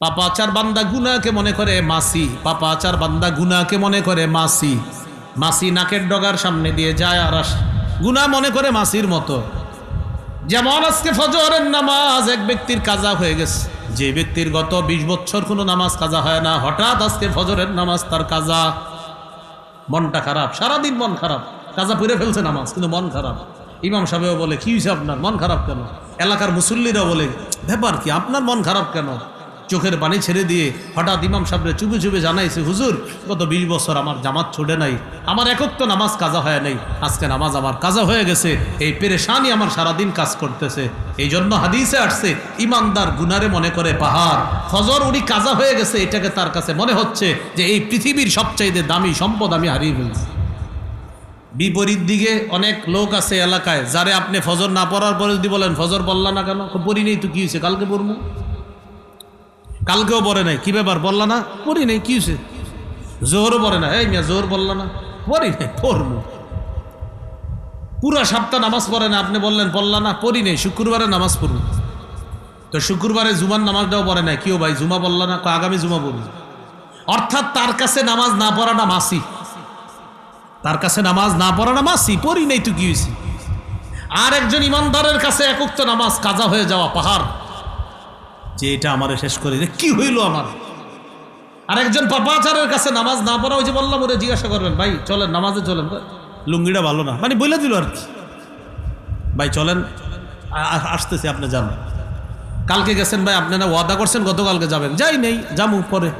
পাপাচার বান্দা গুনাহকে মনে করে মাসি, পাপাচার বান্দা গুনাহকে মনে করে মাসি। মাসি নাকের ডগার সামনে দিয়ে যায় আর আসে, গুনাহ মনে করে মাসির মতো। যেমন আজকে ফজরের নামাজ এক ব্যক্তির কাজা হয়ে গেছে, যে ব্যক্তির গত 20 বছর কোনো নামাজ কাজা হয় না, হঠাৎ আজকে ফজরের নামাজ তার কাজা। মনটা খারাপ, সারাদিন মন খারাপ, কাজা পড়ে ফেলছে নামাজ কিন্তু মন খারাপ। ইমাম সাহেবও বলে কি হয়েছে আপনার, মন খারাপ কেন? এলাকার মুসল্লিরাও বলে ব্যাপার কি, আপনার মন খারাপ কেন? চোখের পানি ছেড়ে দিয়ে হঠাৎ ইমাম সাহেবরে চুপে চুপে জানাইছে, হুজুর গত 20 বছর আমার জামাত ছুটে নাই, আমার একক তো নামাজ কাজা হয় নাই, আজকে নামাজ আমার কাজা হয়ে গেছে, এই পেরেশানি আমার সারাদিন কাজ করতেছে। এই জন্য হাদিসে আসছে ইমানদার গুনারে মনে করে পাহাড়। ফজর উনি কাজা হয়ে গেছে, এটাকে তার কাছে মনে হচ্ছে যে এই পৃথিবীর সবচাইতে দামি সম্পদ আমি হারিয়ে ফেলছি। বিপরীত দিকে অনেক লোক আছে এলাকায়, যারে আপনি ফজর না পড়ার পরে যদি বলেন ফজর বললা না কেন, পড়ি নেই তো কি হয়েছে, কালকে পড়বো। কালকেও পড়ে নাই, কি ব্যাপার বললা না, পড়ি নেই কি হয়েছে। জোহরও পড়ে না, এই মিয়া জোহর বললা না, পড়ি নেই পড়বো। পুরা সপ্তাহ নামাজ পড়ে না, আপনি বললেন পড়লা না, পড়ি নেই, শুক্রবারে নামাজ পড়বো। তো শুক্রবারে জুমার নামাজটাও পড়ে নাই, কেউ ভাই জুমা বললা না, আগামী জুমা পড়বো। অর্থাৎ তার কাছে নামাজ না পড়াটা মাসি, তার কাছে নামাজ না পড়াটা মাসি, পড়ি নেই তো কি হয়েছে। আর একজন ইমানদারের কাছে একক তো নামাজ কাজা হয়ে যাওয়া পাহাড়, যে এটা আমার শেষ করে কি হইল আমার। আর একজন পাপাচারের কাছে নামাজ না পড়া, ওই যে বললাম ওরে জিজ্ঞাসা করবেন ভাই চলেন নামাজে চলেন, লুঙ্গিটা ভালো না মানে বলে দিল আর কি, ভাই চলেন আসতেছি আপনি যান। কালকে গেছেন ভাই, আপনি না ওয়াদা করছেন গতকালকে যাবেন, যাই নেই যামু পরে।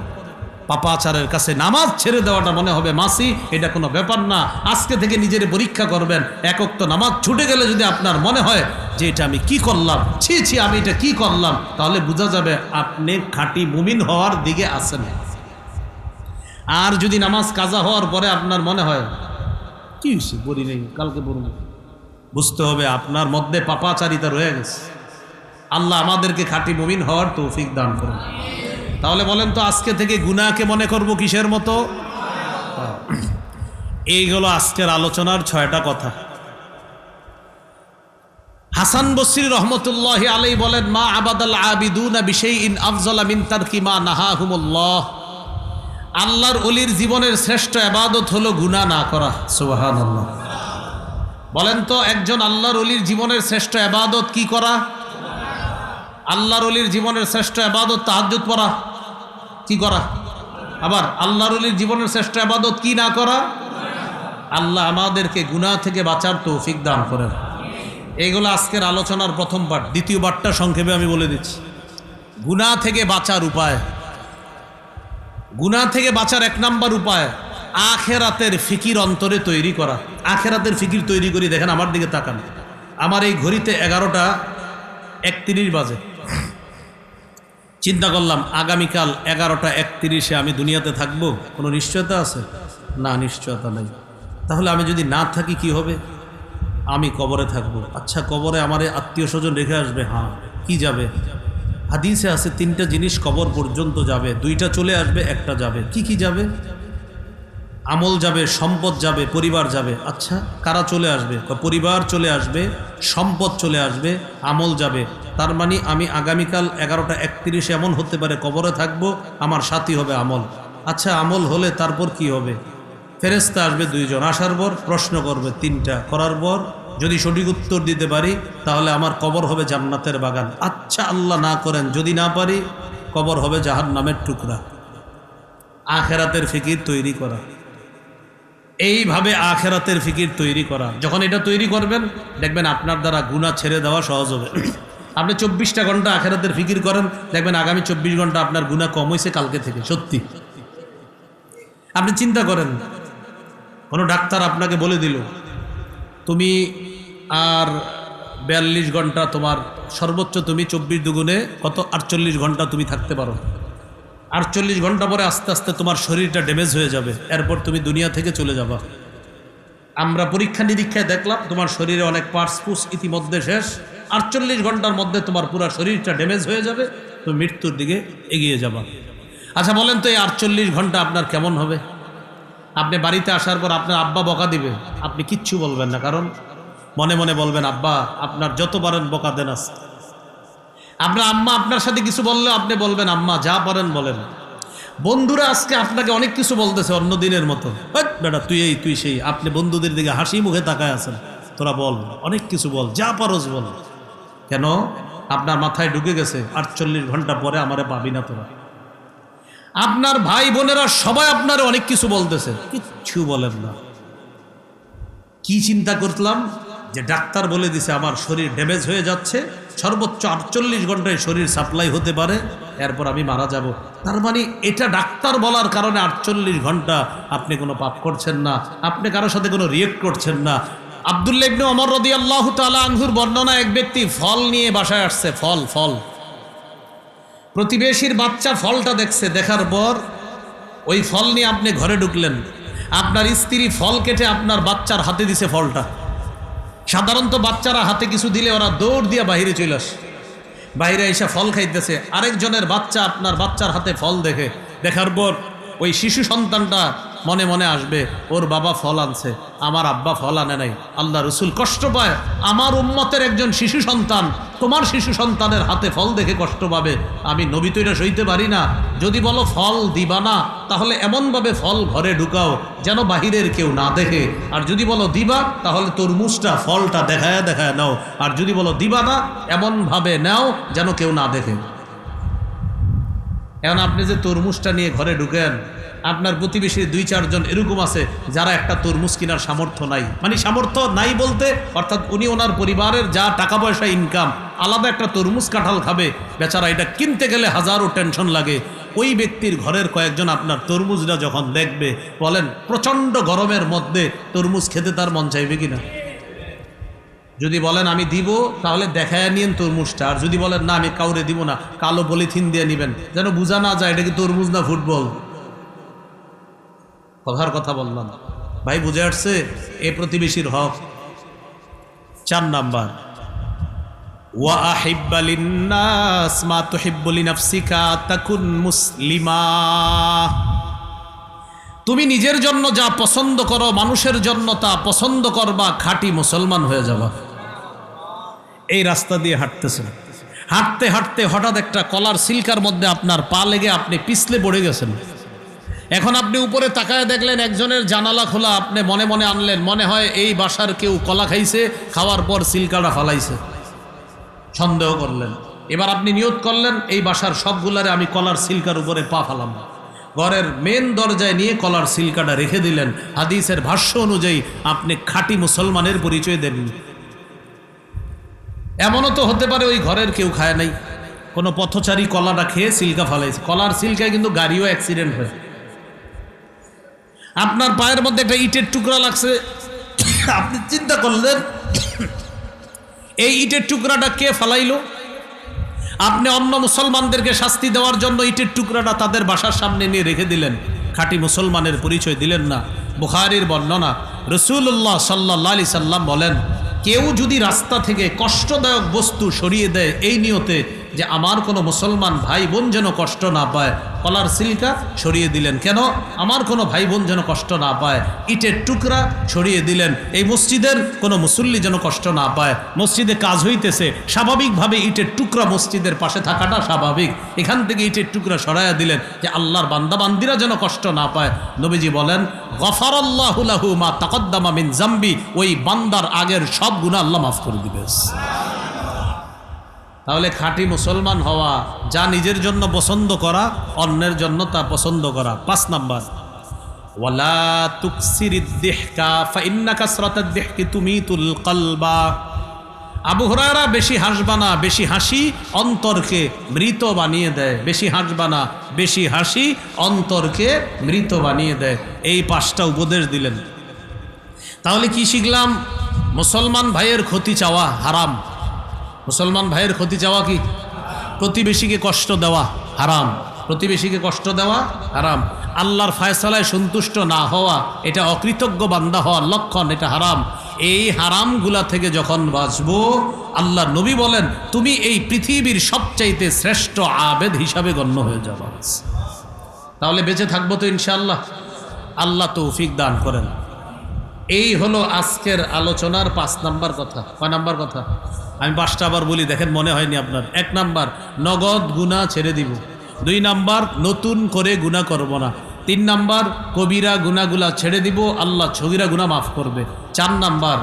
পাপাচারের কাছে নামাজ ছেড়ে দেওয়াটা মনে হবে মাসি, এটা কোনো ব্যাপার না। আজকে থেকে নিজের পরীক্ষা করবেন, একক তো নামাজ ছুটে গেলে যদি আপনার মনে হয় যে এটা আমি কি করলাম, ছি ছি আমি এটা কি করলাম, তাহলে বোঝা যাবে আপনি খাঁটি মুমিন হওয়ার দিকে আছেন। আর যদি নামাজ কাজা হওয়ার পরে আপনার মনে হয় কি হয়েছে পড়ি নেই, কালকে পড়ব, বুঝতে হবে আপনার মধ্যে পাপাচারিতা রয়ে গেছে। আল্লাহ আমাদেরকে খাঁটি মুমিন হওয়ার তৌফিক দান করুন। তাহলে বলেন তো আজকে থেকে গুনাহকে মনে করব কিসের মতো? এইগুলো আজকের আলোচনার 6টা কথা। হাসান বসরি রহমতুল্লাহি আলাইহি বলেন, মা আবাদাল আবিদুনা বিশাইইন আফজালা মিন তারকি মা নাহাহুমুল্লাহ। আল্লাহর ওলির জীবনের শ্রেষ্ঠ ইবাদত হলো গুনাহ না করা। সুবহানাল্লাহ। বলেন তো একজন আল্লাহর ওলির জীবনের শ্রেষ্ঠ ইবাদত কি করা? আল্লাহর ওলির জীবনের শ্রেষ্ঠ ইবাদত তাহাজ্জুদ পড়া। কি করা? আবার আল্লাহর ওলির জীবনের শ্রেষ্ঠ ইবাদত কি না করা? আল্লাহ আমাদেরকে গুনাহ থেকে বাঁচার তৌফিক দান করেন। এইগুলো আজকের আলোচনার প্রথম পার্ট। দ্বিতীয় পার্টটা সংক্ষেপে আমি বলে দিচ্ছি। গুনাহ থেকে বাঁচার উপায়। গুনাহ থেকে বাঁচার 1 নাম্বার উপায় আখিরাতের ফিকির অন্তরে তৈরি করা। আখিরাতের ফিকির তৈরি করি। দেখেন আমার দিকে তাকান, আমার এই ঘড়িতে 11টা 31 বাজে। চিন্তা করলাম আগামীকাল 11টা 31-এ আমি দুনিয়াতে থাকবো, কোনো নিশ্চয়তা আছে? না, নিশ্চয়তা নেই। তাহলে আমি যদি না থাকি কি হবে? আমি কবরে থাকবো। আচ্ছা, কবরে আমার আত্মীয় স্বজন রেখে আসবে? হ্যাঁ। কি যাবে? হাদিসে আছে 3টা জিনিস কবর পর্যন্ত যাবে, 2টা চলে আসবে, 1টা যাবে। কি কি যাবে? আমল যাবে, সম্পদ যাবে, পরিবার যাবে। আচ্ছা, কারা চলে আসবে? পরিবার চলে আসবে, সম্পদ চলে আসবে, আমল যাবে। তার মানে আমি আগামীকাল 11টা 31 এমন হতে পারে কবরে থাকবো, আমার সাথী হবে আমল। আচ্ছা, আমল হলে তারপর কি হবে? ফেরেশতা আসবে 2 জন, আসার পর প্রশ্ন করবে 3টা, করার পর যদি সঠিক উত্তর দিতে পারি তাহলে আমার কবর হবে জান্নাতের বাগান। আচ্ছা, আল্লাহ না করেন যদি না পারি, কবর হবে জাহান্নামের টুকরা। আখিরাতের ফিকির তৈরি করা, এইভাবে আখিরাতের ফিকির তৈরি করা। যখন এটা তৈরি করবেন দেখবেন আপনার দ্বারা গুনাহ ছেড়ে দেওয়া সহজ হবে। আপনি 24টা ঘন্টা আখিরাতের ফিকির করেন, দেখবেন আগামী 24 ঘন্টা আপনার গুনাহ কম হয়েছে কালকে থেকে। সত্যি আপনি চিন্তা করেন, কোনো ডাক্তার আপনাকে বলে দিল তুমি আর 42 ঘন্টা, তোমার সর্বোচ্চ তুমি 24 দুগুণে কত 48 ঘন্টা তুমি থাকতে পারো। 48 ঘন্টা পরে আস্তে আস্তে তোমার শরীরটা ড্যামেজ হয়ে যাবে, এরপর তুমি দুনিয়া থেকে চলে যাবা। আমরা পরীক্ষা নিরীক্ষায় দেখলাম তোমার শরীরে অনেক পার্টস পুস ইতিমধ্যে শেষ। 48 ঘন্টার মধ্যে তোমার পুরো শরীরটা ড্যামেজ হয়ে যাবে, তুমি মৃত্যুর দিকে এগিয়ে যাবা। আচ্ছা বলেন তো এই 48 ঘন্টা আপনার কেমন হবে? আপনি বাড়িতে আসার পর আপনার আব্বা বকা দিবে, আপনি কিচ্ছু বলবেন না, কারণ মনে মনে বলবেন আব্বা আপনার যত পারেন বকা দেন আছে। আপনার আম্মা আপনার সাথে কিছু বললে আপনি বলবেন আম্মা যা পারেন বলেন। বন্ধুরা আজকে আপনাকে অনেক কিছু বলতেছে অন্য দিনের মতো, বেটা তুই এই তুই সেই, আপনি বন্ধুদের দিকে হাসি মুখে তাকায় আছেন। তোরা বল, অনেক কিছু বল, যা পারোস বল। কেন? আপনার মাথায় ঢুকে গেছে 48 ঘন্টা পরে আমারে পাবি না তোরা। আপনার ভাই বোনেরা সবাই আপনারে অনেক কিছু বলতেছে, কিচ্ছু বলেন না। কি চিন্তা করলাম যে ডাক্তার বলে দিছে আমার শরীর ড্যামেজ হয়ে যাচ্ছে, সর্বোচ্চ 48 ঘন্টায় শরীর সাপ্লাই হতে পারে, এরপর আমি মারা যাব। তার মানে এটা ডাক্তার বলার কারণে 48 ঘন্টা আপনি কোনো পাপ করছেন না, আপনি কারোর সাথে কোনো রিয়েক্ট করছেন না। আব্দুল্লাহ ইবনে ওমর রাদিয়াল্লাহু তাআলা আনহুর বর্ণনা, এক ব্যক্তি ফল নিয়ে বাসায় আসছে, ফল প্রতিবেশীর বাচ্চা ফলটা দেখছে, দেখার পর ওই ফল নিয়ে আপনি ঘরে ঢুকলেন, আপনার স্ত্রী ফল কেটে আপনার বাচ্চার হাতে দিছে ফলটা। সাধারণত বাচ্চারা হাতে কিছু দিলে ওরা দৌড় দিয়ে বাইরে চলে আসে, বাইরে এসে ফল খাইতেছে। আরেকজনের বাচ্চা আপনার বাচ্চার হাতে ফল দেখার পর ওই শিশু সন্তানটা মনে মনে আসবে, ওর বাবা ফল আনছে, আমার আব্বা ফল আনে নাই। আল্লাহ রসুল কষ্ট পায়, আমার উম্মতের একজন শিশু সন্তান তোমার শিশু সন্তানের হাতে ফল দেখে কষ্ট পাবে, আমি নবী তো এটা সইতে পারি না। যদি বলো ফল দিবা না, তাহলে এমনভাবে ফল ঘরে ঢুকাও যেন বাহিরের কেউ না দেখে। আর যদি বলো দিবা, তাহলে তরমুজটা ফলটা দেখায় নাও। আর যদি বলো দিবা না, এমনভাবে নাও যেন কেউ না দেখে। এখন আপনি যে তরমুজটা নিয়ে ঘরে ঢুকেন, আপনার প্রতিবেশীর 2-4 জন এরকম আছে যারা একটা তরমুজ কেনার সামর্থ্য নাই, মানে সামর্থ্য নাই বলতে অর্থাৎ উনি ওনার পরিবারের যা টাকা পয়সা ইনকাম, আলাদা একটা তরমুজ কাঁঠাল খাবে বেচারা, এটা কিনতে গেলে হাজারো টেনশন লাগে। ওই ব্যক্তির ঘরের কয়েকজন আপনার তরমুজটা যখন দেখবে, বলেন প্রচণ্ড গরমের মধ্যে তরমুজ খেতে তার মন চাইবে কিনা? যদি বলেন আমি দিব, তাহলে দেখায় নিয়েন তরমুজটা। আর যদি বলেন না আমি কাউরে দিব না, কালো পলিথিন দিয়ে নিবেন, যেন বোঝা না যায় এটা কি তরমুজ না ফুটবল। কথার কথা বললাম ভাই, বুঝে আসছে? এ প্রতিবেশীর হক। 4 নাম্বার, ওয়া আহিব্বা লিন্নাস মা তুহিব্বু লিনাফসিকা তাকুন মুসলিমা। তুমি নিজের জন্য যা পছন্দ করো, মানুষের জন্য তা পছন্দ করবা, খাঁটি মুসলমান হয়ে যাবা। এই রাস্তা দিয়ে হাঁটতেছেন, হাঁটতে হাঁটতে হঠাৎ একটা কলার সিল্কার মধ্যে আপনার পা লেগে আপনি পিছলে পড়ে গেছেন। এখন আপনি উপরে তাকায় দেখলেন একজনের জানালা খোলা, আপনি মনে মনে আনলেন, মনে হয় এই বাসার কেউ কলা খাইছে, খাওয়ার পর সিল্কাটা ফালাইছে, সন্দেহ করলেন। এবার আপনি নিয়ত করলেন এই বাসার সবগুলারে আমি কলার সিল্কার উপরে পা ফালাম। ঘরের মেন দরজায় নিয়ে কলার সিল্কাটা রেখে দিলেন। হাদিসের ভাষ্য অনুযায়ী আপনি খাঁটি মুসলমানের পরিচয় দেন। এমনও তো হতে পারে ওই ঘরের কেউ খায় নাই, কোনো পথচারী কলাটা খেয়ে সিল্কা ফালাইছে, কলার সিল্কায় কিন্তু গাড়িও অ্যাক্সিডেন্ট হয়। আপনার পায়ের মধ্যে একটা ইটের টুকরা লাগছে, আপনি চিন্তা করলেন এই ইটের টুকরাটা কে ফালাইলো। আপনি অন্য মুসলমানদেরকে শাস্তি দেওয়ার জন্য ইটের টুকরাটা তাদের বাসার সামনে নিয়ে রেখে দিলেন, খাঁটি মুসলমানের পরিচয় দিলেন না। বুখারীর বর্ণনা, রাসূলুল্লাহ সাল্লাল্লাহু আলাইহি সাল্লাম বলেন, কেউ যদি রাস্তা থেকে কষ্টদায়ক বস্তু সরিয়ে দেয় এই নিয়তে যে আমার কোনো মুসলমান ভাই বোন যেন কষ্ট না পায়, কলার সিল্কা সরিয়ে দিলেন। কেন? আমার কোনো ভাই বোন যেন কষ্ট না পায়। ইটের টুকরা সরিয়ে দিলেন, এই মসজিদের কোনো মুসল্লি যেন কষ্ট না পায়। মসজিদে কাজ হইতেছে, স্বাভাবিকভাবে ইটের টুকরা মসজিদের পাশে থাকাটা স্বাভাবিক, এখান থেকে ইটের টুকরা সরাইয়া দিলেন যে আল্লাহর বান্দাবান্দিরা যেন কষ্ট না পায়। নবীজি বলেন, গফারাল্লাহু লাহু মা তাকদ্দামা মিন যামবি, ওই বান্দার আগের সব গুনাহ আল্লাহ মাফ করে দিবে। তাহলে খাঁটি মুসলমান হওয়া, যা নিজের জন্য পছন্দ করা, অন্যের জন্য তা পছন্দ করা। 5 নাম্বার, ওয়ালা তুকসিরিদ দিহকা ফাইন্না কাসরাতাদ দিহকি তুমিতুল কলবা। আবু হুরায়রা, বেশি হাসবা না, বেশি হাসি অন্তরকে মৃত বানিয়ে দেয়। বেশি হাসবা না, বেশি হাসি অন্তরকে মৃত বানিয়ে দেয়। এই 5টা উপদেশ দিলেন। তাহলে কি শিখলাম? মুসলমান ভাইয়ের ক্ষতি চাওয়া হারাম। মুসলমান ভাইয়ের ক্ষতি চাওয়া কি? প্রতিবেশীকে কষ্ট দেওয়া হারাম। প্রতিবেশীকে কষ্ট দেওয়া হারাম। আল্লাহর ফায়সালায় সন্তুষ্ট না হওয়া, এটা অকৃতজ্ঞ বান্দা হওয়ার লক্ষণ, এটা হারাম। এই হারামগুলা থেকে যখন বাঁচবো, আল্লাহ নবী বলেন তুমি এই পৃথিবীর সবচাইতে শ্রেষ্ঠ আবেদ হিসাবে গণ্য হয়ে যাবা। তাহলে বেঁচে থাকবো তো ইনশাআল্লাহ। আল্লাহ তৌফিক দান করেন। এই হলো আজকের আলোচনার 5 নাম্বার কথা। কয় নাম্বার কথা? আমি 5টা আবার বলি, দেখেন মনে হয়নি আপনার। 1 নাম্বার, নগদ গুনাহ ছেড়ে দিব। 2 নাম্বার, নতুন করে গুনাহ করব না। 3 নাম্বার, কবিরা গুনাহগুলা ছেড়ে দিব, আল্লাহ ছগিরা গুনাহ মাফ করবে। 4 নাম্বার,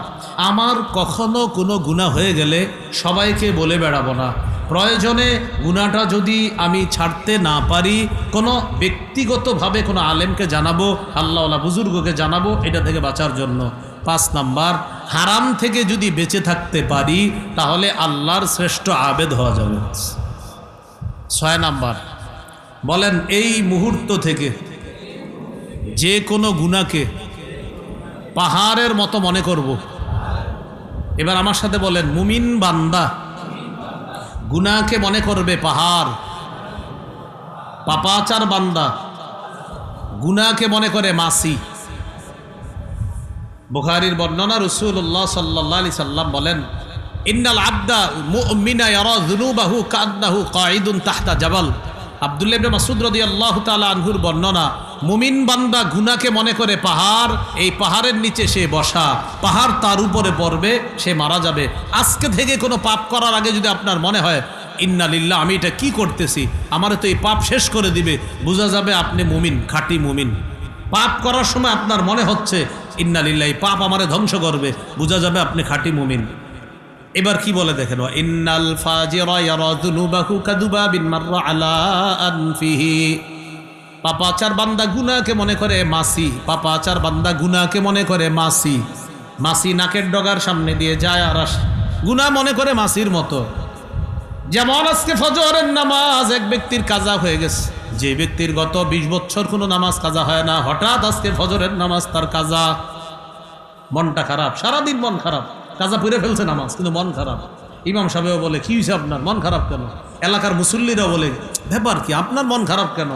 আমার কখনো কোনো গুনাহ হয়ে গেলে সবাইকে বলে বেড়াবো না। প্রয়োজনে গুনাহটা যদি আমি ছাড়তে না পারি, কোনো ব্যক্তিগতভাবে কোনো আলেমকে জানাবো, আল্লাহওয়ালা বুজুর্গকে জানাবো, এটা থেকে বাঁচার জন্য। 5 নাম্বার, হারাম থেকে যদি বেঁচে থাকতে পারি তাহলে আল্লাহর শ্রেষ্ঠ আবেদ হওয়া যাবে। 6 নাম্বার, বলেন এই মুহূর্ত থেকে যে কোনো গুনাহকে পাহাড়ের মতো মনে করব। এবার আমার সাথে বলেন, মুমিন বান্দা গুনাহকে মনে করবে পাহাড়, পাপাচার বান্দা গুনাহকে মনে করে মাসি। বুখারীর বর্ণনা, রাসূলুল্লাহ সাল্লাল্লাহু আলাইহি সাল্লাম বলেন, ইন্নাল আবদা মুমিনা ইয়ারা যুনুবাহু কান্নাহু কাঈদুন তাহতা জাবাল। আব্দুল্লাহ ইবনে মাসউদ রাদিয়াল্লাহু তাআলা আনহুর বর্ণনা, মুমিন বান্দা গুনাহকে মনে করে পাহাড়, এই পাহাড়ের নিচে সে বসা, পাহাড় তার উপরে পড়বে, সে মারা যাবে। আজকে থেকে কোনো পাপ করার আগে যদি আপনার মনে হয় ইন্না লিল্লাহ, আমি এটা কি করতেছি, আমারে তো এই পাপ শেষ করে দিবে, বোঝা যাবে আপনি মুমিন, খাঁটি মুমিন। পাপ করার সময় আপনার মনে হচ্ছে ইন্না লিল্লাহ, এই পাপ আমারে ধ্বংস করবে, বোঝা যাবে আপনি খাঁটি মুমিন। এবার কি বলে দেখেন, ইন্নাল ফাজিরা ইয়ারা যুনুবাহু কাদুবাবিন মাররা আলা আনফিহি। পাপাচার বান্দা গুনাহকে মনে করে মাসি, পাপাচার বান্দা গুনাহকে মনে করে মাসি। মাসি নাকের ডগার সামনে দিয়ে যায় আর আসে, গুনাহ মনে করে মাসির মতো। যেমন আজকে ফজরের নামাজ এক ব্যক্তির কাজা হয়ে গেছে, যে ব্যক্তির গত 20 বছর কোনো নামাজ কাজা হয় না, হঠাৎ আজকে ফজরের নামাজ তার কাজা, মনটা খারাপ, সারাদিন মন খারাপ, কাজা পড়ে ফেলছে নামাজ কিন্তু মন খারাপ। ইমাম সাহেবও বলে, কি হয়েছে আপনার, মন খারাপ কেন? এলাকার মুসল্লিরা বলে, ব্যাপার কি, আপনার মন খারাপ কেন?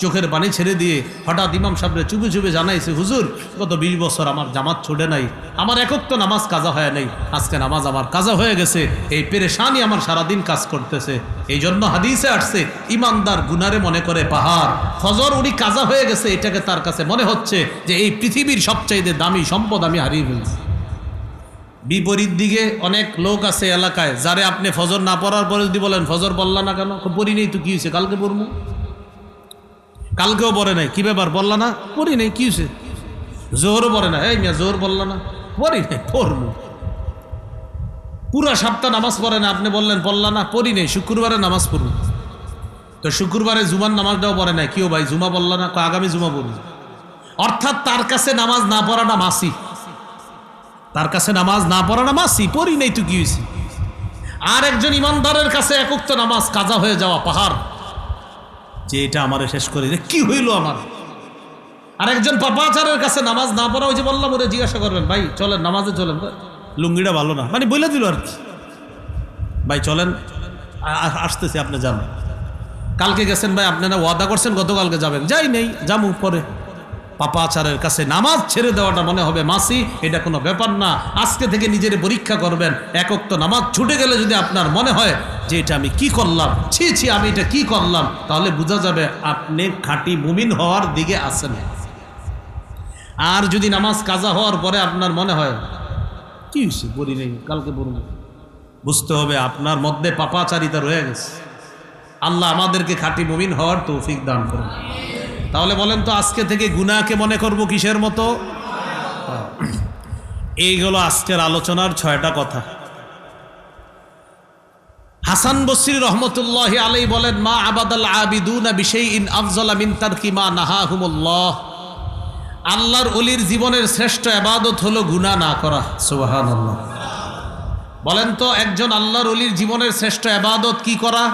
চোখের পানি ছেড়ে দিয়ে হঠাৎ ইমাম সাহেবরে চুপে চুপে জানাইছে, হুজুর গত 20 বছর আমার জামাত ছুটে নাই, আমার একক তো নামাজ কাজা হয় নাই, আজকে নামাজ আমার কাজা হয়ে গেছে, এই পেরেশানি আমার সারাদিন কাজ করতেছে। এই জন্য হাদিসে আসছে, ইমানদার গুনারে মনে করে পাহাড়। ফজর উনি কাজা হয়ে গেছে, এটাকে তার কাছে মনে হচ্ছে যে এই পৃথিবীর সবচাইতে দামি সম্পদ আমি হারিয়ে ফেলছি। বিপরীত দিকে অনেক লোক আছে এলাকায়, যারে আপনি ফজর না পড়ার পরে যদি বলেন ফজর বললা না কেন, পড়ি নেই তো কি হয়েছে, কালকে পড়বো। কালকেও পড়ে নাই, কি ব্যাপার বললা না, পড়ি নেই, কি হয়েছে। জোহরও পড়ে না, এই মিয়া জোহর বললা না, পড়ি নাই, পড়বো। পুরা সপ্তাহ নামাজ পড়ে না, আপনি বললেন পড়লা না, পড়ি নেই, শুক্রবারে নামাজ পড়ব। তো শুক্রবারে জুমার নামাজটাও পড়ে নাই, কিও ভাই জুমা বললা না, আগামী জুমা পড়ব। অর্থাৎ তার কাছে নামাজ না পড়াটা মাসি, তার কাছে নামাজ না পড়াটা মাসি, পড়ি নেই তো কি হয়েছে। আর একজন ইমানদারের কাছে একক তো নামাজ কাজা হয়ে যাওয়া পাহাড়, যে এটা আমারে শেষ করে কি হইল আমার। আর একজন পাপাচারের কাছে নামাজ না পড়া, ওই যে বললাম, ওরে জিজ্ঞাসা করবেন, ভাই চলেন নামাজে চলেন, লুঙ্গিটা ভালো না, মানে বলে দিল আর কি, ভাই চলেন আসতেছি, আপনি যান। কালকে গেছেন ভাই, আপনারা ওয়াদা করছেন গতকালকে যাবেন, যাই নেই, যাবো পরে। পাপাচারের কাছে নামাজ ছেড়ে দেওয়াটা মনে হবে মাসি, এটা কোনো ব্যাপার না। আজকে থেকে নিজের পরীক্ষা করবেন, একক তো নামাজ ছুটে গেলে যদি আপনার মনে হয় যে এটা আমি কি করলাম, ছি ছি আমি এটা কি করলাম, তাহলে বোঝা যাবে আপনি খাঁটি মুমিন হওয়ার দিকে আছেন। আর যদি নামাজ কাজা হওয়ার পরে আপনার মনে হয় কি হয়েছে, পড়ি নেই, কালকে পড়ব, বুঝতে হবে আপনার মধ্যে পাপাচারিতা রয়ে গেছে। আল্লাহ আমাদেরকে খাঁটি মুমিন হওয়ার তৌফিক দান করুন। তাহলে বলেন তো, আজকে থেকে গুনাহকে মনে করব কিসের মতো? এইগুলো আজকের আলোচনার 6টা কথা। হাসান বসরি রহমতুল্লাহি আলাইহি বলেন, মা আবাদাল আবিদুনা বিশাইইন আফজালা মিন তারকি মা নাহাহুমুল্লাহ। আল্লাহর ওলির জীবনের শ্রেষ্ঠ ইবাদত হলো গুনাহ না করা। সুবহানাল্লাহ। বলেন তো, একজন আল্লাহর ওলির জীবনের শ্রেষ্ঠ ইবাদত কি করা?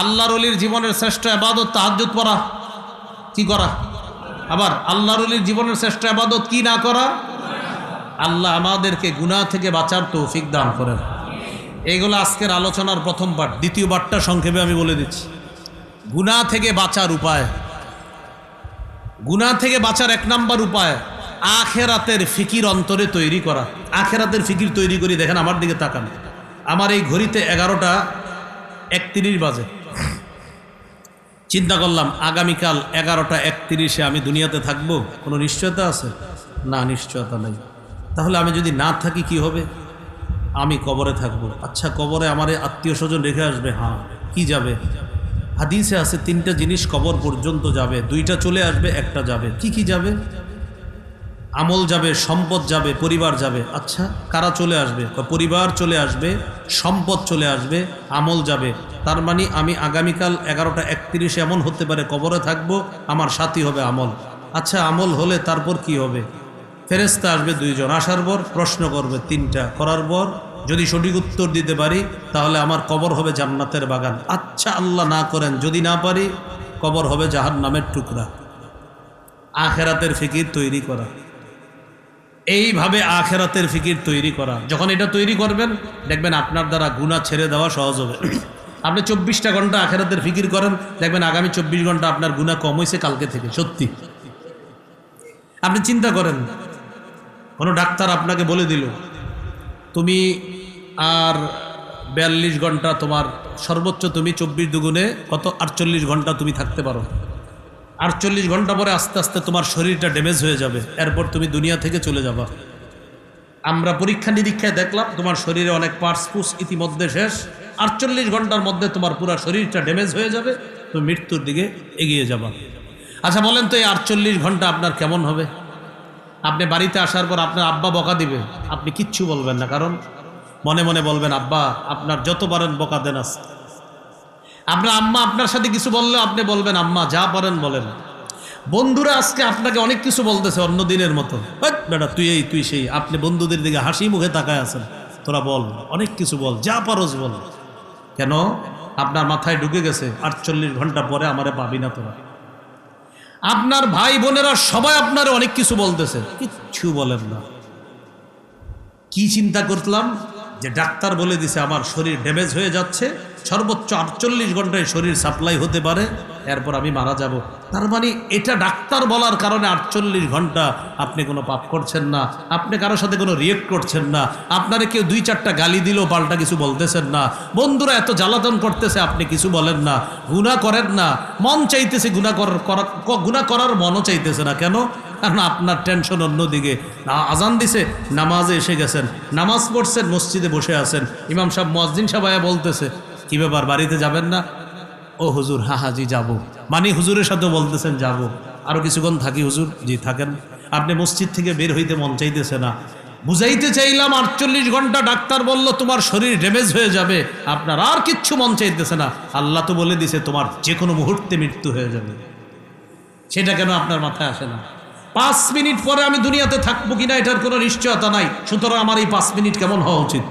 আল্লাহর ওলির জীবনের শ্রেষ্ঠ ইবাদত তাহাজ্জুদ পড়া। কি করা? আবার আল্লাহর ওলির জীবনের শ্রেষ্ঠ ইবাদত কি না করা? আল্লাহ আমাদেরকে গুনাহ থেকে বাঁচার তৌফিক দান করেন। এইগুলো আজকের আলোচনার প্রথম পার্ট। দ্বিতীয় পার্টটা সংক্ষেপে আমি বলে দিচ্ছি। গুনাহ থেকে বাঁচার উপায়। গুনাহ থেকে বাঁচার 1 নাম্বার উপায়, আখেরাতের ফিকির অন্তরে তৈরি করা। আখেরাতের ফিকির তৈরি করি। দেখেন আমার দিকে তাকান, আমার এই ঘড়িতে 11:31 বাজে। চিন্তা করলাম আগামীকাল 11:31 আমি দুনিয়াতে থাকবো, কোনো নিশ্চয়তা আছে? না, নিশ্চয়তা নেই। তাহলে আমি যদি না থাকি কি হবে? আমি কবরে থাকবো। আচ্ছা, কবরে আমার আত্মীয় স্বজন রেখে আসবে? হ্যাঁ। কি যাবে? হাদিসে আছে 3টা জিনিস কবর পর্যন্ত যাবে, 2টা চলে আসবে, একটা যাবে। কি কি যাবে? আমল যাবে, সম্পদ যাবে, পরিবার যাবে। আচ্ছা, কারা চলে আসবে? পরিবার চলে আসবে, সম্পদ চলে আসবে, আমল যাবে। তার মানে আমি আগামীকাল 11:31 এমন হতে পারে কবরে থাকবো, আমার সাথী হবে আমল। আচ্ছা, আমল হলে তারপর কি হবে? ফেরেশতা আসবে 2 জন, আসার পর প্রশ্ন করবে 3টা, করার পর যদি সঠিক উত্তর দিতে পারি তাহলে আমার কবর হবে জান্নাতের বাগান। আচ্ছা, আল্লাহ না করেন যদি না পারি, কবর হবে জাহান্নামের টুকরা। আখেরাতের ফিকির তৈরি করা, এইভাবে আখেরাতের ফিকির তৈরি করা। যখন এটা তৈরি করবেন দেখবেন আপনার দ্বারা গুনাহ ছেড়ে দেওয়া সহজ হবে। আপনি 24টা ঘন্টা আখেরাতের ফিকির করেন, দেখবেন আগামী 24 ঘন্টা আপনার গুনাহ কম হয়েছে কালকে থেকে। সত্যি আপনি চিন্তা করেন, কোনো ডাক্তার আপনাকে বলে দিল তুমি আর 42 ঘন্টা, তোমার সর্বোচ্চ তুমি 24 দুগুণে কত 48 ঘন্টা তুমি থাকতে পারো। 48 ঘন্টা পরে আস্তে আস্তে তোমার শরীরটা ড্যামেজ হয়ে যাবে, এরপর তুমি দুনিয়া থেকে চলে যাবা। আমরা পরীক্ষা নিরীক্ষায় দেখলাম তোমার শরীরে অনেক পার্টস পুস ইতিমধ্যে শেষ। 48 ঘন্টার মধ্যে তোমার পুরো শরীরটা ড্যামেজ হয়ে যাবে, তুমি মৃত্যুর দিকে এগিয়ে যাবা। আচ্ছা বলেন তো, এই 48 ঘন্টা আপনার কেমন হবে? আপনি বাড়িতে আসার পর আপনার আব্বা বকা দিবে, আপনি কিচ্ছু বলবেন না, কারণ মনে মনে বলবেন আব্বা আপনার যত পারেন বকা দেন আছে। আপনার আম্মা আপনার সাথে কিছু বললে আপনি বলবেন আম্মা যা পারেন বলেন। বন্ধুরা আজকে আপনাকে অনেক কিছু বলতেছে অন্য দিনের মতো, বেটা তুই এই তুই সেই, আপনি বন্ধুদের দিকে হাসি মুখে তাকায় আছেন। তোরা বল, অনেক কিছু বল, যা পারোস বল। কেন? আপনার মাথায় ঢুকে গেছে 48 ঘন্টা পরে আমারে পাবি না তোরা। আপনার ভাই বোনেরা সবাই আপনারে অনেক কিছু বলতেছে, কিচ্ছু বলেন না। কি চিন্তা করলাম যে ডাক্তার বলে দিছে আমার শরীর ড্যামেজ হয়ে যাচ্ছে, সর্বোচ্চ 48 ঘন্টায় শরীর সাপ্লাই হতে পারে, এরপর আমি মারা যাব। তার মানে এটা ডাক্তার বলার কারণে 48 ঘন্টা আপনি কোনো পাপ করছেন না, আপনি কারোর সাথে কোনো রিয়েক্ট করছেন না, আপনারে কেউ 2-4টা গালি দিলেও পাল্টা কিছু বলতেছেন না, বন্ধুরা এত জ্বালাতন করতেছে আপনি কিছু বলেন না, গুনাহ করেন না, মন চাইতেছে গুনাহ করার মনও চাইতেছে না। কেন? কারণ আপনার টেনশন অন্যদিকে। আজান দিছে, নামাজে এসে গেছেন, নামাজ পড়ছেন, মসজিদে বসে আছেন, ইমাম সাহেব মুয়াজ্জিন সাহেব বলতেছে কি ব্যাপার বাড়িতে যাবেন না? ও হুজুর, হ্যাঁ হ্যাঁ জি যাবো। মানে হুজুরের সাথেও বলতেছেন যাবো, আরো কিছুক্ষণ থাকি হুজুর। জি থাকেন। আপনি মসজিদ থেকে বের হইতে মন চাইতেছে না। বুঝাইতে চাইলাম 48 ঘন্টা ডাক্তার বলল তোমার শরীর ড্যামেজ হয়ে যাবে, আপনার আর কিচ্ছু মন চাইতেছে না। আল্লাহ তো বলে দিছে তোমার যে কোনো মুহূর্তে মৃত্যু হয়ে যাবে। সেটা কেন আপনার মাথায় আসে না? 5 মিনিট পরে আমি দুনিয়াতে থাকবো কিনা এটার কোনো নিশ্চয়তা নাই, সুতরাং আমার এই 5 মিনিট কেমন হওয়া উচিত?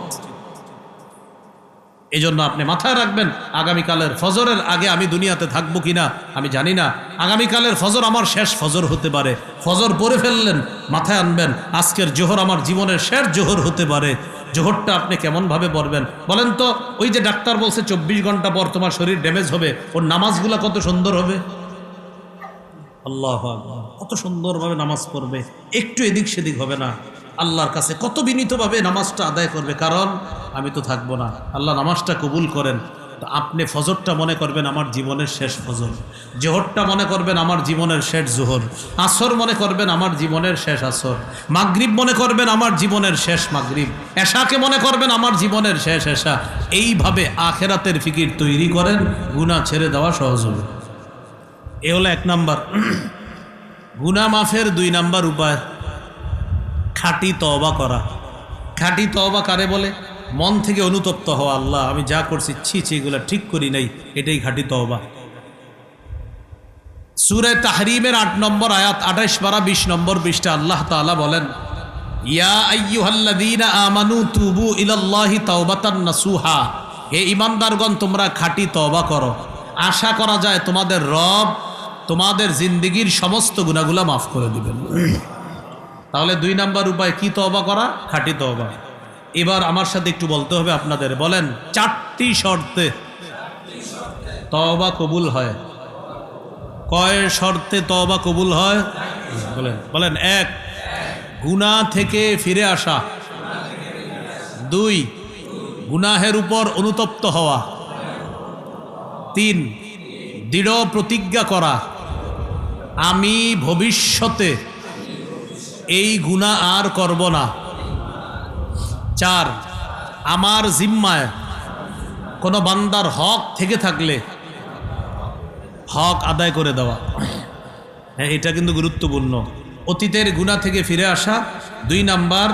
এই জন্য আপনি মাথায় রাখবেন, আগামীকালের ফজরের আগে আমি দুনিয়াতে থাকবো কিনা আমি জানি না। আগামীকালের ফজর আমার শেষ ফজর হতে পারে, ফজর পড়ে ফেললেন, মাথায় আনবেন আজকের জোহর আমার জীবনের শেষ জোহর হতে পারে। জোহরটা আপনি কেমনভাবে পড়বেন বলেন তো? ওই যে ডাক্তার বলছে 24 ঘন্টা পর তোমার শরীর ড্যামেজ হবে, ওর নামাজগুলা কত সুন্দর হবে। আল্লাহু আকবার, কত সুন্দরভাবে নামাজ পড়বে, একটু এদিক সেদিক হবে না। আল্লাহর কাছে কত বিনীতভাবে নামাজটা আদায় করবে, কারণ আমি তো থাকবো না। আল্লাহ নামাজটা কবুল করেন। তো আপনি ফজরটা মনে করবেন আমার জীবনের শেষ ফজর, জোহরটা মনে করবেন আমার জীবনের শেষ জোহর, আসর মনে করবেন আমার জীবনের শেষ আসর, মাগরিব মনে করবেন আমার জীবনের শেষ মাগরিব, এশাকে মনে করবেন আমার জীবনের শেষ এশা। এইভাবে আখেরাতের ফিকির তৈরি করেন, গুনাহ ছেড়ে দেওয়া সহজ হবে। এ হলো 1 নাম্বার। গুনাহ মাফের 2 নাম্বার উপায় খাঁটি তওবা করা। খাঁটি তওবা কারে বলে? মন থেকে অনুতপ্ত হওয়া, আল্লাহ আমি যা করছি ছি এগুলো ঠিক করি নাই, এটাই খাঁটি তওবা। সূরা তাহরিমের 8 নম্বর আয়াত 28 পারা 20 নম্বর পৃষ্ঠা আল্লাহ তাআলা বলেন, ইয়া আইয়ুহাল্লাযীনা আমানু তুবু ইলাল্লাহি তাওবাতান নাসুহা, হে ঈমানদারগণ তোমরা খাঁটি তওবা করো, আশা করা যায় তোমাদের রব তোমাদের জিন্দেগীর সমস্ত গুনাহগুলো মাফ করে দিবেন। তাহলে 2 নাম্বার উপায় কি? তওবা করা, খাঁটি তওবা। এবার আমার সাথে একটু বলতে হবে আপনাদের, বলেন 4টি শর্তে তওবা কবুল হয়। কয় শর্তে তওবা কবুল হয়? বলেন বলেন। 1, গুনাহ থেকে ফিরে আসা। 2, গুনাহের উপর অনুতপ্ত হওয়া। 3, দৃঢ় প্রতিজ্ঞা করা আমি ভবিষ্যতে এই গুনাহ আর করব না। 4, আমার জিম্মায় কোনো বান্দার হক থেকে থাকলে হক আদায় করে দেওয়া। হ্যাঁ, এটা কিন্তু গুরুত্বপূর্ণ। অতীতের গুনাহ থেকে ফিরে আসা। 2 নাম্বার,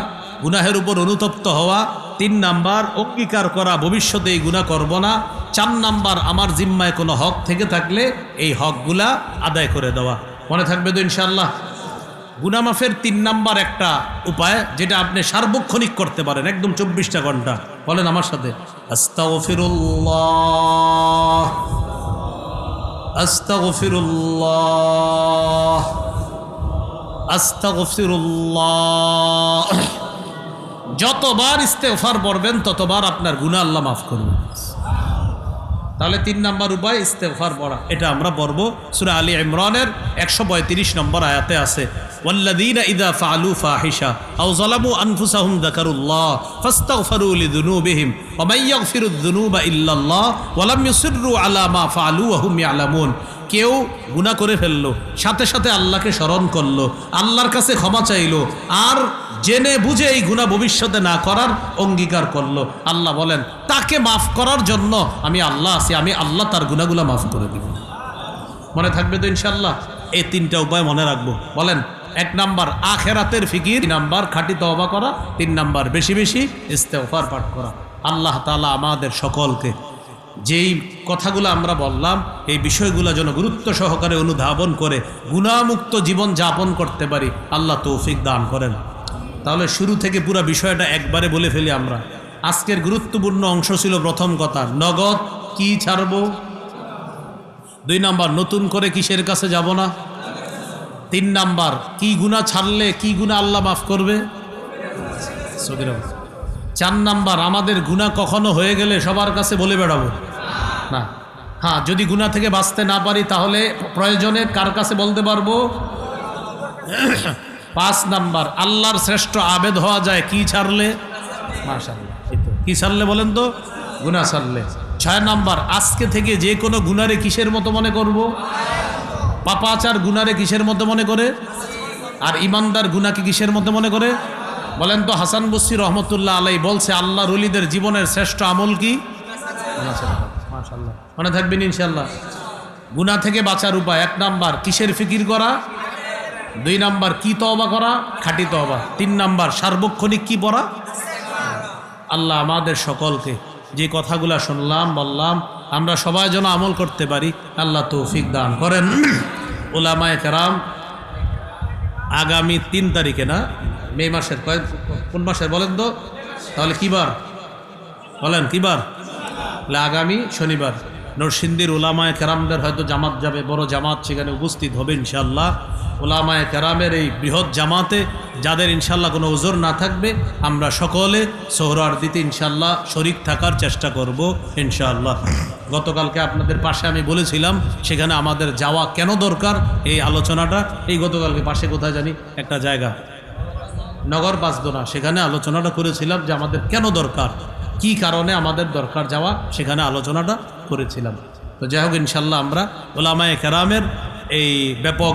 গুনাহের উপর অনুতপ্ত হওয়া। 3 নাম্বার, অঙ্গীকার করা ভবিষ্যতে এই গুনাহ করব না। 4 নাম্বার, আমার জিম্মায় কোনো হক থেকে থাকলে এই হকগুলা আদায় করে দেওয়া। মনে থাকবে তো ইনশাআল্লাহ? গুনাহ মাফের 3 নাম্বার একটা উপায়, যেটা আপনি সার্বক্ষণিক করতে পারেন, একদম 24টা ঘন্টা। বলেন আমার সাথে, আস্তাগফিরুল্লাহ, আস্তাগফিরুল্লাহ, আস্তাগফিরুল্লাহ। যতবার ইস্তেগফার পড়বেন ততবার আপনার গুনাহ আল্লাহ মাফ করবেন। তাহলে 3 নাম্বার উপায় ইস্তেগফার পড়া, এটা আমরা পড়ব। সূরা আলী ইমরানের 135 নম্বর আয়াতে আছে, ওয়াল্লাযীনা ইযা ফাআলু ফাহিশা আও যালামু আনফুসাহুম যাকারুল্লাহ ফাস্তাগফিরু লিযুনুবিহিম ওয়া মান ইয়াগফিরুয যুনুবা ইল্লাল্লাহ ওয়া লাম ইউসিররু আলা মা ফাআলু ওয়া হুম ইয়ালামুন। কেউ গুনাহ করে ফেললো, সাথে সাথে আল্লাহকে স্মরণ করলো, আল্লাহর কাছে ক্ষমা চাইলো, আর জেনে বুঝে এই গুনাহ ভবিষ্যতে না করার অঙ্গীকার করলো, আল্লাহ বলেন তাকে মাফ করার জন্য আমি আল্লাহ আছি, আমি আল্লাহ তার গুনাহগুলো মাফ করে দিব। মনে থাকবে তো ইনশাআল্লাহ? এই 3টা উপায় মনে রাখবো। বলেন, 1 নাম্বার আখেরাতের ফিকির, 2 নাম্বার খাঁটি তওবা করা, 3 নাম্বার বেশি বেশি ইস্তেগফার পাঠ করা। আল্লাহ তাআলা আমাদের সকলকে যেই কথাগুলো আমরা বললাম, এই বিষয়গুলো যেন গুরুত্ব সহকারে অনুধাবন করে গুনাহমুক্ত জীবন যাপন করতে পারি, আল্লাহ তৌফিক দান করেন। তাহলে শুরু থেকে পুরো বিষয়টা একবারে বলে ফেলি আমরা। আজকের গুরুত্বপূর্ণ অংশ ছিল, প্রথম কথা নগদ কি ছাড়বো, 2 নাম্বার নতুন করে কিসের কাছে যাব না, 3 নাম্বার কি গুনাহ ছাড়লে কি গুনাহ আল্লাহ মাফ করবে, 4 নাম্বার আমাদের গুনাহ কখনো হয়ে গেলে সবার কাছে বলে বেড়াবো না। হ্যাঁ, যদি গুনাহ থেকে বাঁচতে না পারি তাহলে প্রয়োজনে কার কাছে বলতে পারবো। 5 নাম্বার আল্লাহর শ্রেষ্ঠ আবেদ হওয়া যায় কি ছাড়লে, মাশাআল্লাহ, কি ছাড়লে বলেন তো, গুনাহ ছাড়লে। 6 নাম্বার আজকে থেকে যে কোনো গুনারে কিসের মতো মনে করব, পাপাচার গুনারে কিসের মতো মনে করে, আর ইমানদার গুনাহকে কিসের মতো মনে করে। বলেন তো, হাসান বসরি রহমতুল্লাহ আলাইহি বলছে আল্লাহর ওলিদের জীবনের শ্রেষ্ঠ আমল কি, মাশাআল্লাহ। মনে থাকবেন ইনশাআল্লাহ? গুনাহ থেকে বাঁচার উপায়, 1 নাম্বার কিসের ফিকির করা, 2 নাম্বার কি তওবা করা, খাঁটি তওবা, 3 নাম্বার সার্বক্ষণিক কি পড়া। আল্লাহ আমাদের সকলকে যে কথাগুলা শুনলাম বললাম আমরা সবাই যেন আমল করতে পারি, আল্লাহ তৌফিক দান করেন। উলামায়ে কেরাম আগামী 3 তারিখে না, মে মাসের কোন মাসের বলেন তো, তাহলে কি বার বলেন, কি বার? আগামী শনিবার নরসিংদীর উলামায়ে কেরামদের হয়তো জামাত যাবে, বড় জামাত, সেখানে উপস্থিত হবে ইনশাআল্লাহ। উলামায়ে কেরামের এই বৃহৎ জামাতে যাদের ইনশাআল্লাহ কোনো ওজর না থাকবে, আমরা সকলে সোহরাওয়ার্দীতে ইনশাআল্লাহ শরীক থাকার চেষ্টা করব ইনশাআল্লাহ। গতকালকে আপনাদের পাশে আমি বলেছিলাম সেখানে আমাদের যাওয়া কেন দরকার, এই আলোচনাটা এই গতকালকে পাশে কোথায় জানি একটা জায়গা, নগর পাঁচদোনা, সেখানে আলোচনাটা করেছিলাম যে আমাদের কেন দরকার, কি কারণে আমাদের দরকার যাওয়া, সেখানে আলোচনাটা করেছিলাম। তো যাই হোক ইনশাআল্লাহ আমরা উলামায়ে কেরামের এই ব্যাপক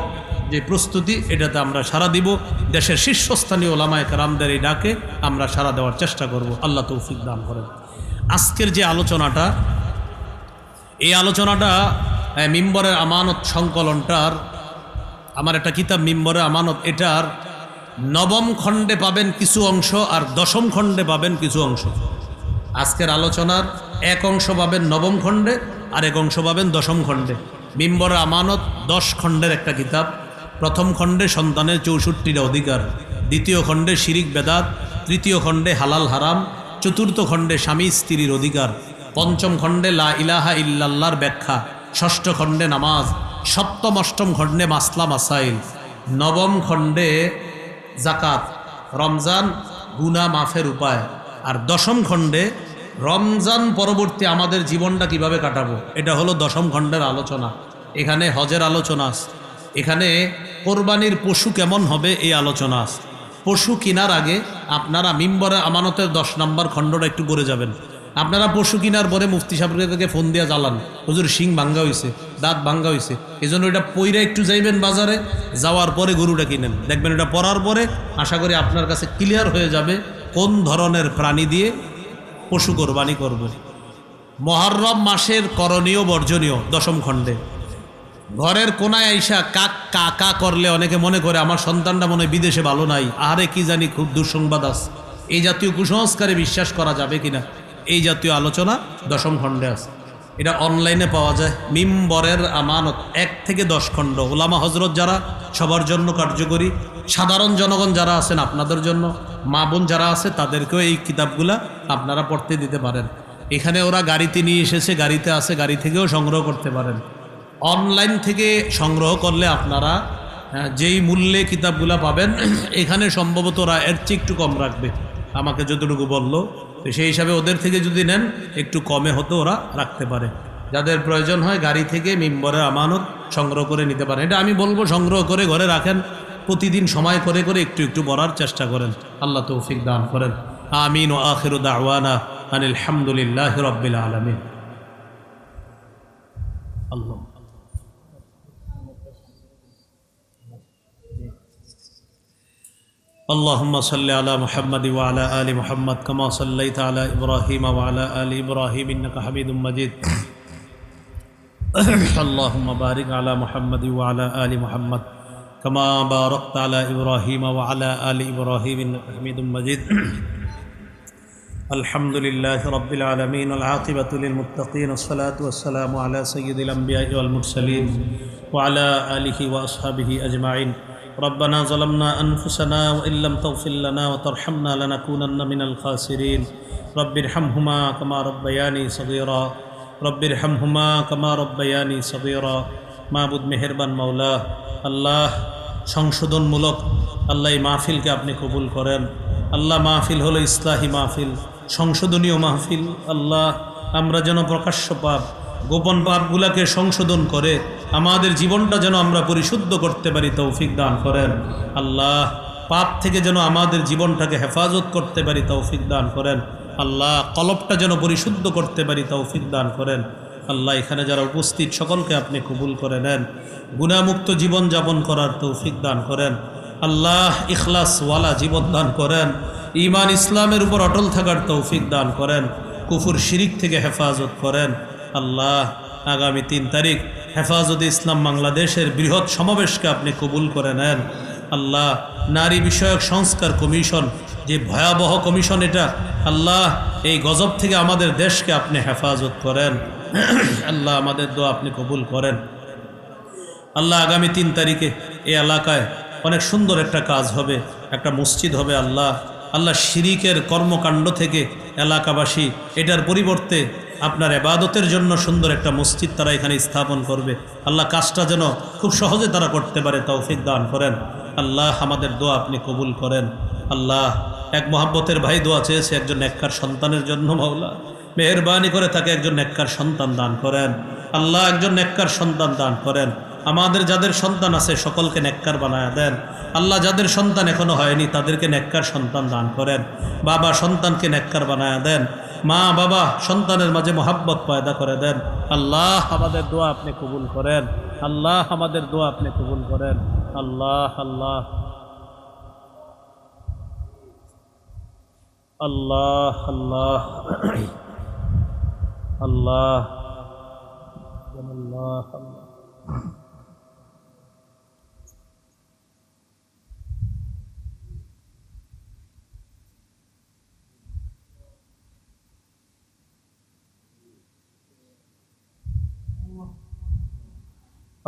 যে প্রস্তুতি, এটাতে আমরা সাড়া দিব। দেশের শীর্ষস্থানীয় উলামায়ে কেরামদের এই ডাকে আমরা সাড়া দেওয়ার চেষ্টা করব, আল্লাহ তৌফিক দান করেন। আজকের যে আলোচনাটা, এই আলোচনাটা মিম্বরের আমানত সংকলনটার, আমার একটা কিতাব মিম্বরের আমানত, এটার 9ম খণ্ডে পাবেন কিছু অংশ আর 10ম খণ্ডে পাবেন কিছু অংশ। আজকের আলোচনার 1 অংশ পাবেন 9ম খণ্ডে আর 1 অংশ পাবেন 10ম খণ্ডে। মিম্বরের আমানত 10 খণ্ডের একটা কিতাব। প্রথম খণ্ডে সন্তানের 64টা অধিকার, 2য় খণ্ডে শিরিক বেদাত, 3য় খণ্ডে হালাল হারাম, 4র্থ খণ্ডে স্বামী স্ত্রীর অধিকার, 5ম খণ্ডে লা ইলাহা ইল্লাল্লাহর ব্যাখ্যা, 6ষ্ঠ খণ্ডে নামাজ, 7ম 8ম খণ্ডে মাসলা মাসাইল, 9ম খণ্ডে জাকাত, রমজান, গুনাহ মাফের উপায়, আর 10ম খণ্ডে রমজান পরবর্তী আমাদের জীবনটা কিভাবে কাটাবো, এটা হলো 10ম খণ্ডের আলোচনা। এখানে হজের আলোচনা আছে, এখানে কোরবানির পশু কেমন হবে এই আলোচনা আছে। পশু কেনার আগে আপনারা মিম্বরে আমানতের 10 নম্বর খণ্ডটা একটু পড়ে যাবেন। আপনারা পশু কেনার পরে মুফতি সাহেবের থেকে ফোন দিয়া জ্বালান, হুজুর শিং ভাঙ্গা হয়েছে, দাঁত ভাঙ্গা হয়েছে, এই জন্য এটা পইরা একটু যাইবেন বাজারে, যাওয়ার পরে গরুটা কিনেন, দেখবেন এটা পরার পরে আশা করি আপনার কাছে ক্লিয়ার হয়ে যাবে কোন ধরনের প্রাণী দিয়ে পশু কোরবানি করব। মুহররম মাসের করণীয় বর্জনীয় দশম খণ্ডে ঘরের কোনায় আইসা কাক কাকা করলে অনেকে মনে করে আমার সন্তানটা মনে হয় বিদেশে ভালো নাই, আহারে কি জানি খুব দুঃসংবাদ আছে, এই জাতীয় কুসংস্কারে বিশ্বাস করা যাবে কিনা, এই জাতীয় আলোচনা দশম খণ্ডে আছে। এটা অনলাইনে পাওয়া যায়। মিম্বরের আমানত 1 থেকে 10 খণ্ড, ওলামা হজরত যারা সবার জন্য কার্যকরী, সাধারণ জনগণ যারা আছেন আপনাদের জন্য, মা বোন যারা আছে তাদেরকেও এই কিতাবগুলা আপনারা পড়তে দিতে পারেন। এখানে ওরা গাড়িতে নিয়ে এসেছে, গাড়িতে আছে, গাড়ি থেকেও সংগ্রহ করতে পারেন। অনলাইন থেকে সংগ্রহ করলে আপনারা যেই মূল্যে কিতাবগুলা পাবেন এখানে সম্ভবত ওরা এর চেয়ে একটু কম রাখবে, আমাকে যতটুকু বললো, তো সেই হিসাবে ওদের থেকে যদি নেন একটু কমে হতো ওরা রাখতে পারে। যাদের প্রয়োজন হয় গাড়ি থেকে মিম্বরের আমানত সংগ্রহ করে নিতে পারেন। এটা আমি বলবো সংগ্রহ করে ঘরে রাখেন, প্রতিদিন সময় করে করে একটু একটু পড়ার চেষ্টা করেন। আল্লাহ তৌফিক দান করেন। আমিন। ও আখিরু দাওয়ানা আনিল হামদুলিল্লাহি রাব্বিল আলামিন। আল্লাহ اللهم صل على محمد وعلى آل محمد كما صليت على إبراهيم وعلى آل إبراهيم إنك حميد مجيد اللهم بارك على محمد وعلى آل محمد كما باركت على إبراهيم وعلى آل إبراهيم إنك حميد مجيد الحمد لله رب العالمين والعاقبة للمتقين والصلاة والسلام على سيد الأنبياء والمرسلين وعلى آله وأصحابه أجمعين ربنا ظلمنا أنفسنا وإن لم تغفر لنا وترحمنا لنكونن من الخاسرين رب ارحمهما كما ربياني صغيرا رب ارحمهما كما ربياني صغيرا মাবুদ মেহেরবান মাওলা আল্লাহ, সংশোধনমূলক আল্লাহ এই মাহফিলকে আপনি কবুল করেন। আল্লাহ মাহফিল হলো ইসলাহি মাহফিল, সংশোধনীয় মাহফিল। আল্লাহ আমরা যেন প্রকাশ্য পাপ গোপন পাপগুলাকে সংশোধন করে আমাদের জীবনটা যেন আমরা পরিশুদ্ধ করতে পারি, তৌফিক দান করেন। আল্লাহ পাপ থেকে যেন আমাদের জীবনটাকে হেফাজত করতে পারি, তৌফিক দান করেন। আল্লাহ কলবটা যেন পরিশুদ্ধ করতে পারি, তৌফিক দান করেন। আল্লাহ এখানে যারা উপস্থিত সকলকে আপনি কবুল করে নেন, গুনাহমুক্ত জীবন যাপন করার তৌফিক দান করেন। আল্লাহ ইখলাসওয়ালা জীবন দান করেন, ঈমান ইসলামের উপর অটল থাকার তৌফিক দান করেন, কুফর শিরিক থেকে হেফাজত করেন। আল্লাহ আগামী 3 তারিখ হেফাজতে ইসলাম বাংলাদেশের বৃহৎ সমাবেশকে আপনি কবুল করে নেন। আল্লাহ নারী বিষয়ক সংস্কার কমিশন, যে ভয়াবহ কমিশন এটা, আল্লাহ এই গজব থেকে আমাদের দেশকে আপনি হেফাজত করেন। আল্লাহ আমাদের দোয়া আপনি কবুল করেন। আল্লাহ আগামী 3 তারিখে এই এলাকায় অনেক সুন্দর একটা কাজ হবে, একটা মসজিদ হবে। আল্লাহ আল্লাহ শিরিকের কর্মকাণ্ড থেকে এলাকাবাসী এটার পরিবর্তে আপনার ইবাদতের জন্য সুন্দর একটা মসজিদ তারা এখানে স্থাপন করবে। আল্লাহ কাজটা যেন খুব সহজে তারা করতে পারে, তৌফিক দান করেন। আল্লাহ আমাদের দোয়া আপনি কবুল করেন। আল্লাহ এক মহব্বতের ভাই দোয়া চেয়েছে একজন নেককার সন্তানের জন্য, মাওলা মেহেরবানি করে তাকে একজন নেককার সন্তান দান করেন। আল্লাহ একজন নেককার সন্তান দান করেন। আমাদের যাদের সন্তান আছে সকলকে নেককার বানায় দেন। আল্লাহ যাদের সন্তান এখনো হয়নি তাদেরকে নেককার সন্তান দান করেন। বাবা সন্তানকে নেককার বানায় দেন, মা বাবা সন্তানের মাঝে মোহাব্বত পয়দা করে দেন। আল্লাহ আমাদের দোয়া আপনি কবুল করেন। আল্লাহ আমাদের দোয়া আপনি কবুল করেন। আল্লাহ আল্লাহ আল্লাহ আল্লাহ আল্লাহ আল্লাহ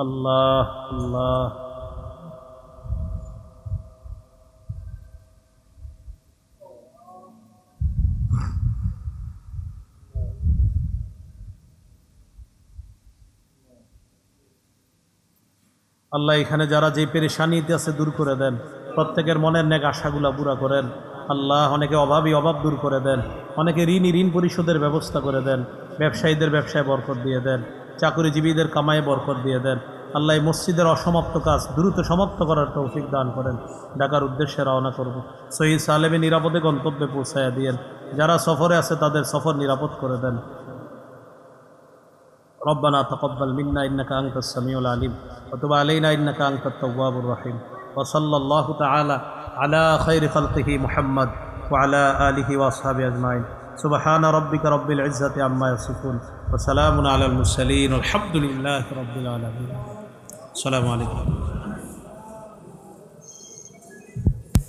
আল্লাহ আল্লাহ আল্লাহ এখানে যারা যে পেরেশানিতে আছে দূর করে দেন, প্রত্যেকের মনের নেক আশাগুলা পুরা করেন। আল্লাহ অনেকে অভাবী অভাব দূর করে দেন, অনেকে ঋণ পরিশোধের ব্যবস্থা করে দেন, ব্যবসায়ীদের ব্যবসায় বরকত দিয়ে দেন, চাকরিজীবীদের কামায়ে বরকত দিয়ে দেন। আল্লাহ এই মসজিদের অসমাপ্ত কাজ দ্রুত সমাপ্ত করার তৌফিক দান করেন। ঢাকার উদ্দেশ্যে রওনা করব, সহি সালেমে নিরাপদে গন্তব্যে পৌঁছায়া দিয়েন। যারা সফরে আছে তাদের সফর নিরাপদ করে দেন। ربنا تقبل منا إنك أنت السميع العليم وتب علينا إنك أنت التواب الرحيم وصلى الله تعالى على خير خلقه محمد وعلى آله وأصحابه أجمعين سبحان ربك رب العزة عما يصفون وسلام على المرسلين والحمد لله رب العالمين. السلام عليكم.